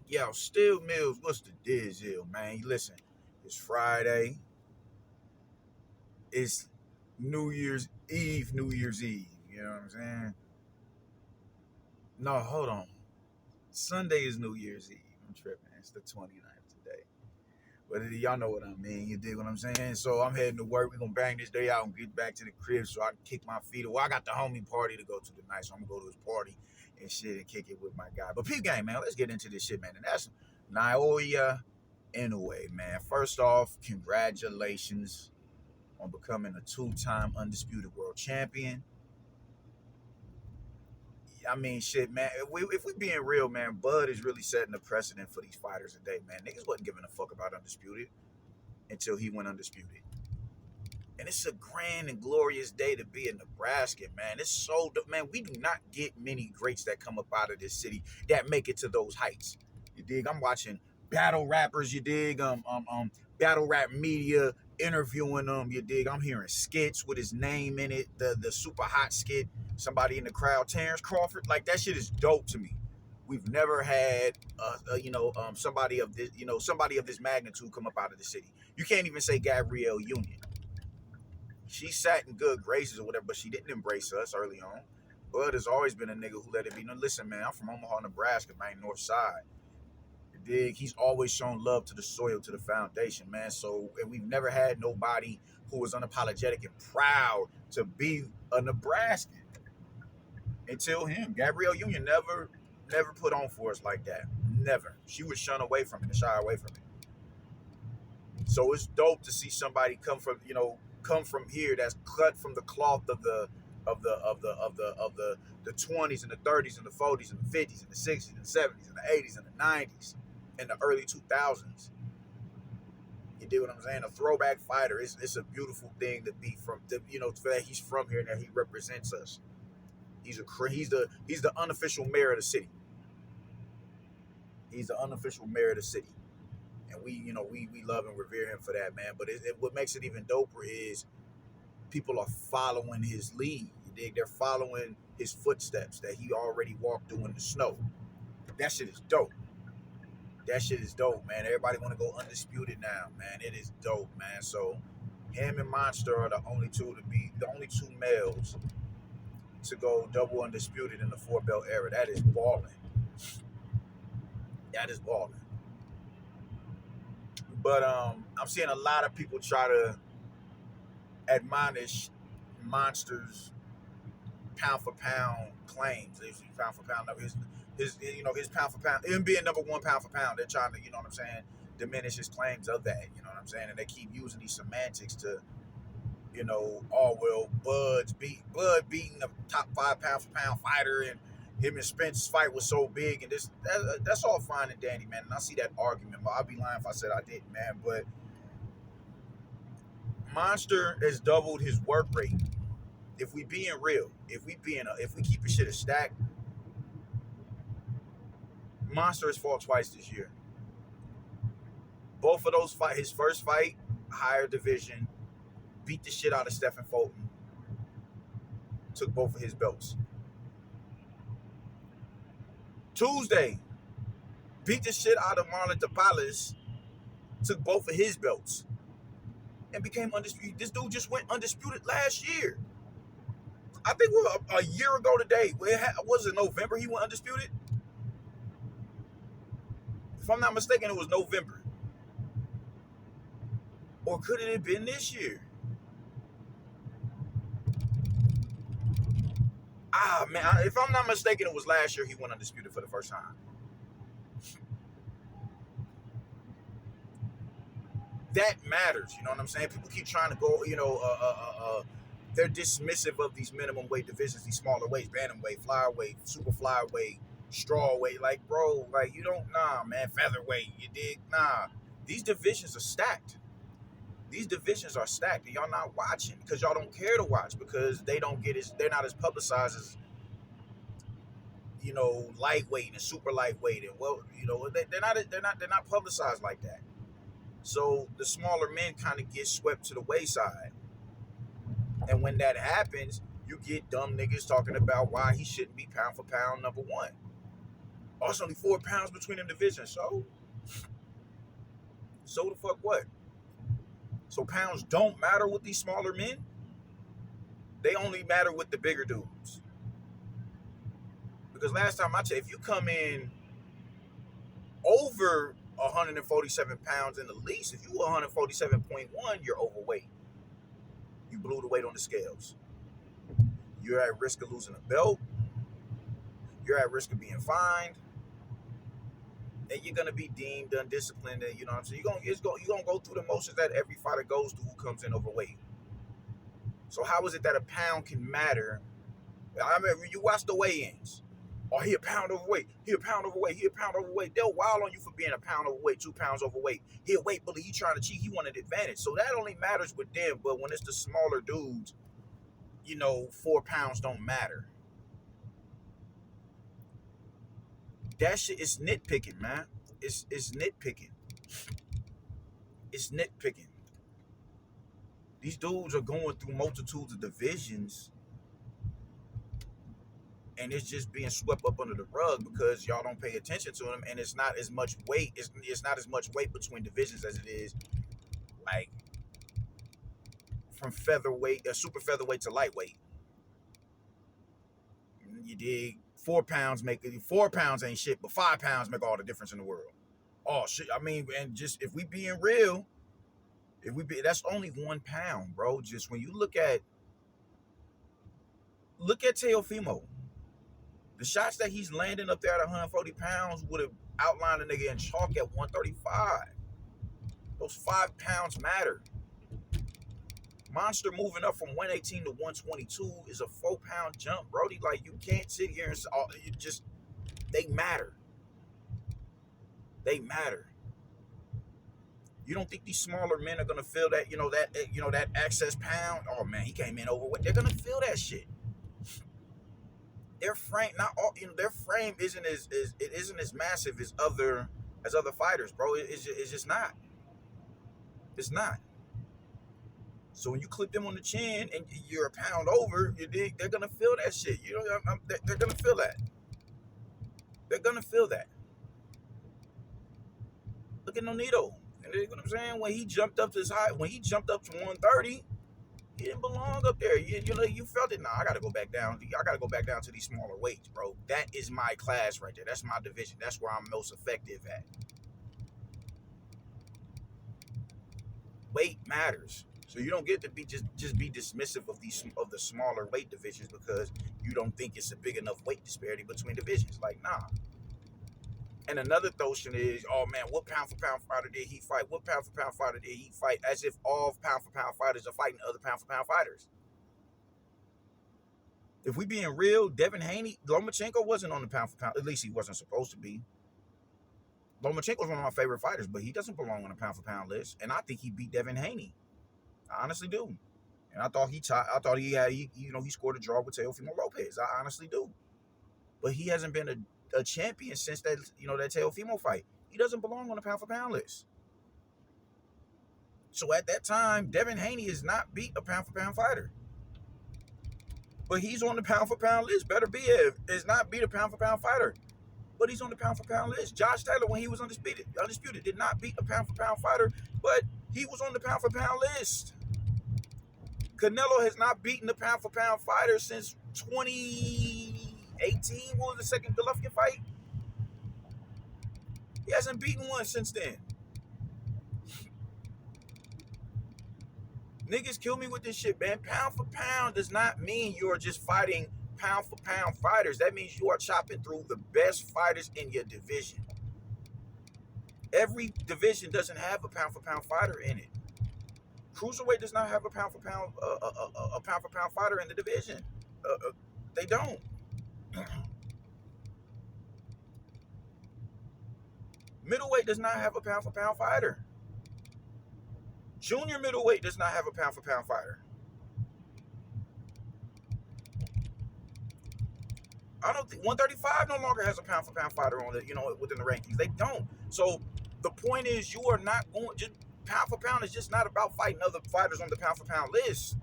Yo, Still Mills, what's the deal, man? Listen, it's Friday. It's New Year's Eve, New Year's Eve. You know what I'm saying? No, hold on. Sunday is New Year's Eve. I'm tripping. It's the 29th today. But y'all know what I mean. You dig what I'm saying? So I'm heading to work. We're going to bang this day out and get back to the crib so I can kick my feet. Well, I got the homie party to go to tonight, so I'm going to go to his party and shit and kick it with my guy. But P game, man, let's get into this shit, man. And that's Naoya Inoue, man. First off, congratulations on becoming a two-time undisputed world champion. I mean, shit, man. If we being real, man, Bud is really setting the precedent for these fighters today, man. Niggas wasn't giving a fuck about undisputed until he went undisputed. And it's a grand and glorious day to be in Nebraska, man. It's so, man, we do not get many greats that come up out of this city that make it to those heights. You dig? I'm watching battle rappers, you dig? Battle rap media interviewing them, you dig? I'm hearing skits with his name in it, the super hot skit, somebody in the crowd, Terrence Crawford. Like, that shit is dope to me. We've never had, somebody of this, somebody of this magnitude come up out of the city. You can't even say Gabrielle Union. She sat in good graces or whatever, but she didn't embrace us early on. Bud has always been a nigga who let it be. No, listen, man, I'm from Omaha, Nebraska, man, North Side. Dig? He's always shown love to the soil, to the foundation, man. So, and we've never had nobody who was unapologetic and proud to be a Nebraskan until him. Gabrielle Union never put on for us like that. Never. She would shun away from it and shy away from it. So it's dope to see somebody come from here that's cut from the cloth of the 20s and the 30s and the 40s and the 50s and the 60s and the 70s and the 80s and the 90s and the early 2000s. You do what I'm saying? A throwback fighter. It's a beautiful thing to be from. That he's from here and that he represents us. He's the unofficial mayor of the city. He's the unofficial mayor of the city. And we love and revere him for that, man. But what makes it even doper is people are following his lead. They're following his footsteps that he already walked through in the snow. That shit is dope. That shit is dope, man. Everybody want to go undisputed now, man. It is dope, man. So him and Monster are the only two males to go double undisputed in the four belt era. That is balling. That is balling. But I'm seeing a lot of people try to admonish Monster's pound for pound claims. Pound for pound, his pound for pound, him being number one pound for pound. They're trying to, you know what I'm saying, diminish his claims of that. You know what I'm saying, and they keep using these semantics to, Bud beating a top 5 pound for pound fighter, and him and Spence's fight was so big, and that's all fine and dandy, man. And I see that argument, but I'd be lying if I said I didn't, man. But Monster has doubled his work rate. If we being real, if we keep a shit a stack, Monster has fought twice this year. Both of those his first fight, higher division, beat the shit out of Stephen Fulton, took both of his belts. Tuesday, beat the shit out of Marlon Tapales, took both of his belts, and became undisputed. This dude just went undisputed last year. I think a year ago today, was it November he went undisputed? If I'm not mistaken, it was November. Or could it have been this year? Man, if I'm not mistaken, it was last year he went undisputed for the first time. That matters, you know what I'm saying? People keep trying to go, they're dismissive of these minimum weight divisions, these smaller weights, bantamweight, flyweight, super flyweight, strawweight. Like, bro, like, you don't, nah, man, featherweight, you dig? Nah, these divisions are stacked. These divisions are stacked, and y'all not watching because y'all don't care to watch because they're not as publicized as, lightweight and super lightweight, and they're not publicized like that. So the smaller men kind of get swept to the wayside. And when that happens, you get dumb niggas talking about why he shouldn't be pound for pound number one. Oh, it's only 4 pounds between them divisions. So the fuck what? So pounds don't matter with these smaller men. They only matter with the bigger dudes. Because last time I checked, if you come in over 147 pounds in the least, if you 147.1, you're overweight. You blew the weight on the scales. You're at risk of losing a belt. You're at risk of being fined. And you're gonna be deemed undisciplined. And you know what I'm saying? You're gonna go through the motions that every fighter goes through who comes in overweight. So how is it that a pound can matter? I mean, you watch the weigh-ins. Oh, he a pound overweight. He a pound overweight. He a pound overweight. They'll wild on you for being a pound overweight, 2 pounds overweight. He a weight bully. He trying to cheat. He wanted advantage. So that only matters with them. But when it's the smaller dudes, 4 pounds don't matter. That shit is nitpicking, man. It's nitpicking. It's nitpicking. These dudes are going through multitudes of divisions, and it's just being swept up under the rug because y'all don't pay attention to them, and it's not as much weight. It's not as much weight between divisions as it is like from featherweight, super featherweight to lightweight. You dig? 4 pounds ain't shit, but 5 pounds make all the difference in the world. Oh shit! I mean, and just if we being real, that's only 1 pound, bro. Just when you look at Teofimo, the shots that he's landing up there at 140 pounds would have outlined a nigga in chalk at 135. Those 5 pounds matter. Monster moving up from 118 to 122 is a 4-pound jump, Brody. Like, you can't sit here and they matter. They matter. You don't think these smaller men are gonna feel that, that excess pound? Oh man, he came in overweight. They're gonna feel that shit. Their frame, their frame isn't as massive as other fighters, bro. It's just not. It's not. So when you clip them on the chin and you're a pound over, you dig? They're gonna feel that shit. They're gonna feel that. They're gonna feel that. Look at Nonito. You know what I'm saying? When he jumped up to 130, he didn't belong up there. You felt it. Nah, I gotta go back down. I gotta go back down to these smaller weights, bro. That is my class right there. That's my division. That's where I'm most effective at. Weight matters. So you don't get to be just be dismissive of the smaller weight divisions because you don't think it's a big enough weight disparity between divisions. Like, nah. And another notion is, oh man, what pound for pound fighter did he fight? What pound for pound fighter did he fight? As if all pound for pound fighters are fighting other pound for pound fighters. If we being real, Devin Haney, Lomachenko wasn't on the pound for pound. At least he wasn't supposed to be. Lomachenko's one of my favorite fighters, but he doesn't belong on the pound for pound list. And I think he beat Devin Haney. I honestly do. And I thought he scored a draw with Teofimo Lopez. I honestly do. But he hasn't been a champion since that Teofimo fight. He doesn't belong on the pound for pound list. So at that time, Devin Haney has not beat a pound for pound fighter. But he's on the pound for pound list. Better be is not beat a pound for pound fighter. But he's on the pound for pound list. Josh Taylor, when he was undisputed, did not beat a pound for pound fighter, but he was on the pound for pound list. Canelo has not beaten the pound for pound fighter since 2018. What was the second Golovkin fight? He hasn't beaten one since then. Niggas kill me with this shit, man. Pound for pound does not mean you're just fighting pound for pound fighters. That means you are chopping through the best fighters in your division. Every division doesn't have a pound for pound fighter in it. Cruiserweight does not have a pound for pound fighter in the division. They don't. Middleweight does not have a pound for pound fighter. Junior middleweight does not have a pound for pound fighter. I don't think 135 no longer has a pound for pound fighter on within the rankings. They don't. So the point is, you are not going just pound for pound is just not about fighting other fighters on the pound for pound list.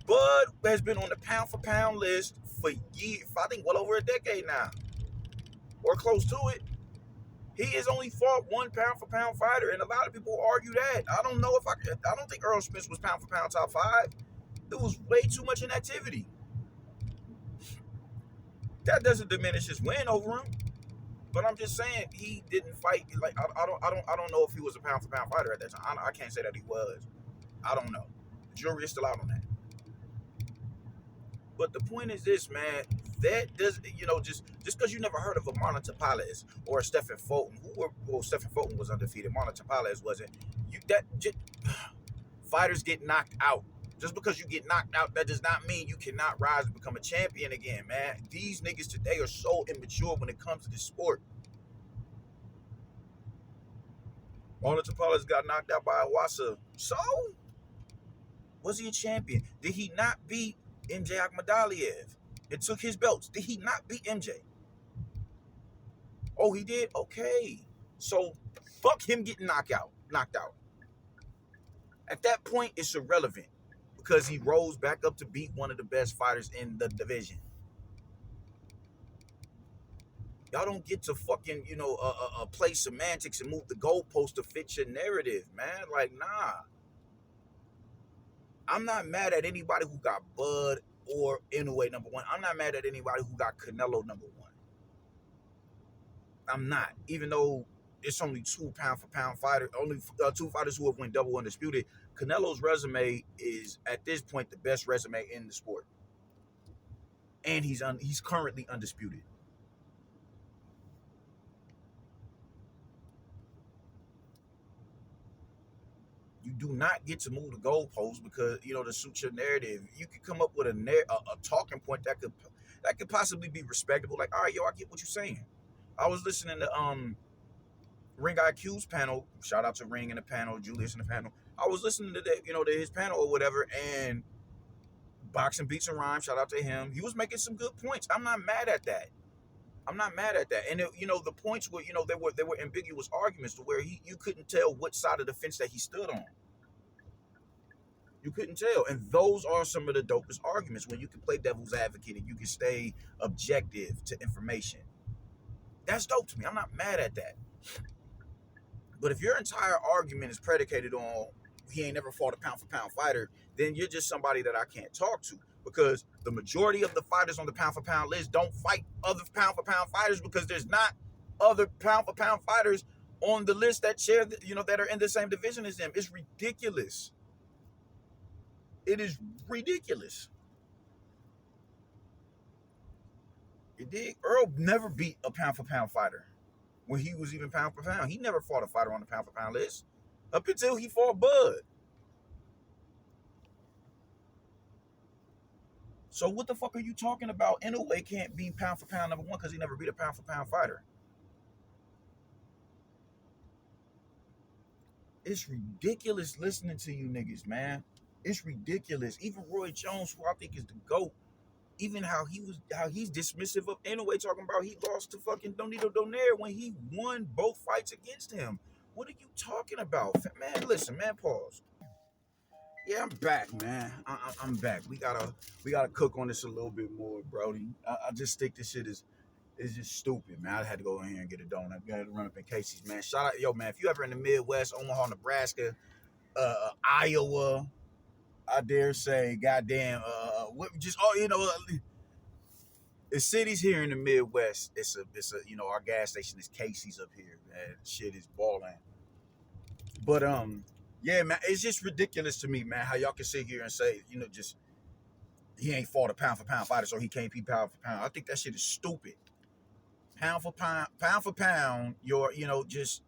Bud has been on the pound for pound list for years, I think well over a decade now. or close to it. He has only fought one pound for pound fighter, and a lot of people argue that. I don't know if I don't think Earl Spence was pound for pound top 5. There was way too much inactivity. That doesn't diminish his win over him. But I'm just saying he didn't fight. Like I don't know if he was a pound for pound fighter at that time. I can't say that he was. I don't know. The jury is still out on that. But the point is this, man. That does, just because you never heard of a Marlon Tapales or a Stephen Fulton, Stephen Fulton was undefeated. Marlon Tapales wasn't. Fighters get knocked out. Just because you get knocked out, that does not mean you cannot rise and become a champion again, man. These niggas today are so immature when it comes to this sport. Marlon Tapales got knocked out by Iwasa. So, was he a champion? Did he not beat MJ Akhmadaliev? It took his belts. Did he not beat MJ? Oh, he did? Okay. So, fuck him getting knocked out. At that point, it's irrelevant because he rose back up to beat one of the best fighters in the division. Y'all don't get to fucking, play semantics and move the goalpost to fit your narrative, man. Like, nah. I'm not mad at anybody who got Bud or Inoue number 1. I'm not mad at anybody who got Canelo number 1. I'm not. Even though it's only 2 pound for pound fighters, only 2 fighters who have won double undisputed. Canelo's resume is, at this point, the best resume in the sport. And he's currently undisputed. You do not get to move the goalposts because, to suit your narrative. You could come up with a talking point that could possibly be respectable. Like, all right, yo, I get what you're saying. I was listening to Ring IQ's panel. Shout out to Ring in the panel, Julius in the panel. I was listening to that, to his panel or whatever, and Boxing Beats and Rhyme, shout out to him. He was making some good points. I'm not mad at that. And the points were, they were ambiguous arguments to where you couldn't tell what side of the fence that he stood on. You couldn't tell. And those are some of the dopest arguments when you can play devil's advocate and you can stay objective to information. That's dope to me. I'm not mad at that. But if your entire argument is predicated on he ain't never fought a pound for pound fighter, then you're just somebody that I can't talk to. Because the majority of the fighters on the pound for pound list don't fight other pound for pound fighters because there's not other pound for pound fighters on the list that share, that are in the same division as them. It's ridiculous. It is ridiculous. You dig? Earl never beat a pound for pound fighter when he was even pound for pound. He never fought a fighter on the pound for pound list up until he fought Bud. So what the fuck are you talking about? Inoue can't be pound for pound number 1 because he never beat a pound for pound fighter. It's ridiculous listening to you niggas, man. It's ridiculous. Even Roy Jones, who I think is the GOAT, even how he's dismissive of Inoue, talking about he lost to fucking Donito Donaire when he won both fights against him. What are you talking about? Man, listen, man, pause. Yeah, I'm back, man. I'm back. We gotta cook on this a little bit more, Brody. I just think this shit is just stupid, man. I had to go in here and get a donut. I had to run up in Casey's, man. Shout out, yo, man. If you ever in the Midwest, Omaha, Nebraska, Iowa, I dare say, goddamn, the cities here in the Midwest. It's a our gas station is Casey's up here, man. Shit is balling. But yeah, man, it's just ridiculous to me, man, how y'all can sit here and say, just he ain't fought a pound for pound fighter, so he can't be pound for pound. I think that shit is stupid. Pound for pound, just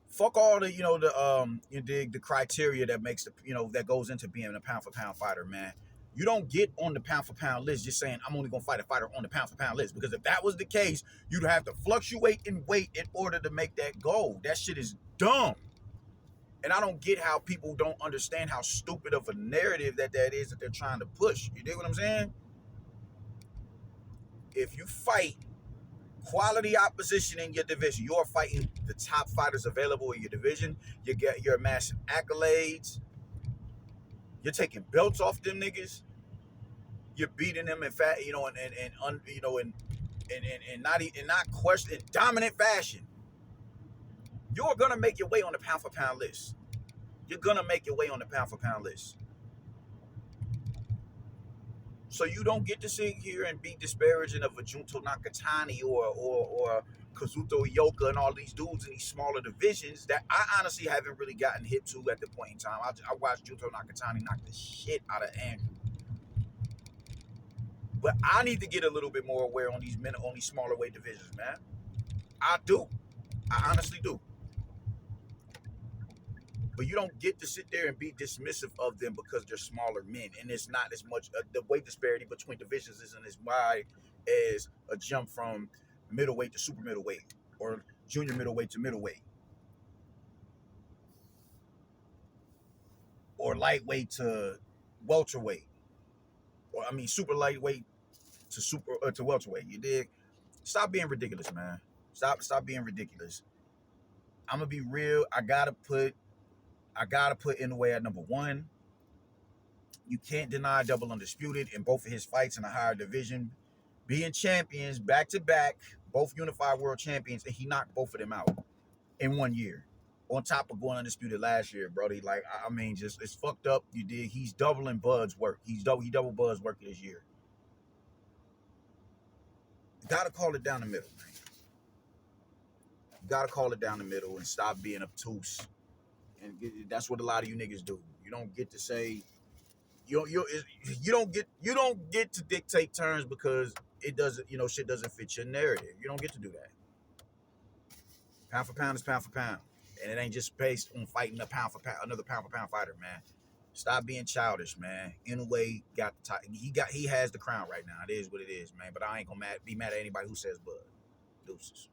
fuck all the, you dig the criteria that makes that goes into being a pound for pound fighter, man. You don't get on the pound for pound list just saying I'm only gonna fight a fighter on the pound for pound list, because if that was the case, you'd have to fluctuate in weight in order to make that goal. That shit is dumb. And I don't get how people don't understand how stupid of a narrative that is that they're trying to push. You dig what I'm saying? If you fight quality opposition in your division, you're fighting the top fighters available in your division. You're amassing accolades. You're taking belts off them niggas. You're beating them in fact, and not question in dominant fashion, you're gonna make your way on the pound for pound list. You're gonna make your way on the pound for pound list. So you don't get to sit here and be disparaging of a Junto Nakatani or Kazuto Ioka and all these dudes in these smaller divisions that I honestly haven't really gotten hit to at the point in time. I watched Junto Nakatani knock the shit out of Andrew. But I need to get a little bit more aware on these smaller weight divisions, man. I do. I honestly do. But you don't get to sit there and be dismissive of them because they're smaller men, and it's not as much. The weight disparity between divisions isn't as wide as a jump from middleweight to super middleweight or junior middleweight to middleweight or lightweight to welterweight, or I mean super lightweight to welterweight. You dig? Stop being ridiculous, man. Stop being ridiculous. I'm gonna be real. I gotta put Inoue at number one. You can't deny double undisputed in both of his fights in a higher division, being champions back to back, both unified world champions, and he knocked both of them out in 1 year. On top of going undisputed last year, Brody. Like, I mean, just it's fucked up. You did. He's doubling Bud's work. He double Bud's work this year. You gotta call it down the middle, man. You gotta call it down the middle and stop being obtuse. And that's what a lot of you niggas do. You don't get to say you don't get to dictate terms because it doesn't shit doesn't fit your narrative. You don't get to do that. Pound for pound is pound for pound, and it ain't just based on fighting another pound for pound fighter, man. Stop being childish, man. In a way, he has the crown right now. It is what it is, man. But I ain't gonna be mad at anybody who says Bud. Deuces.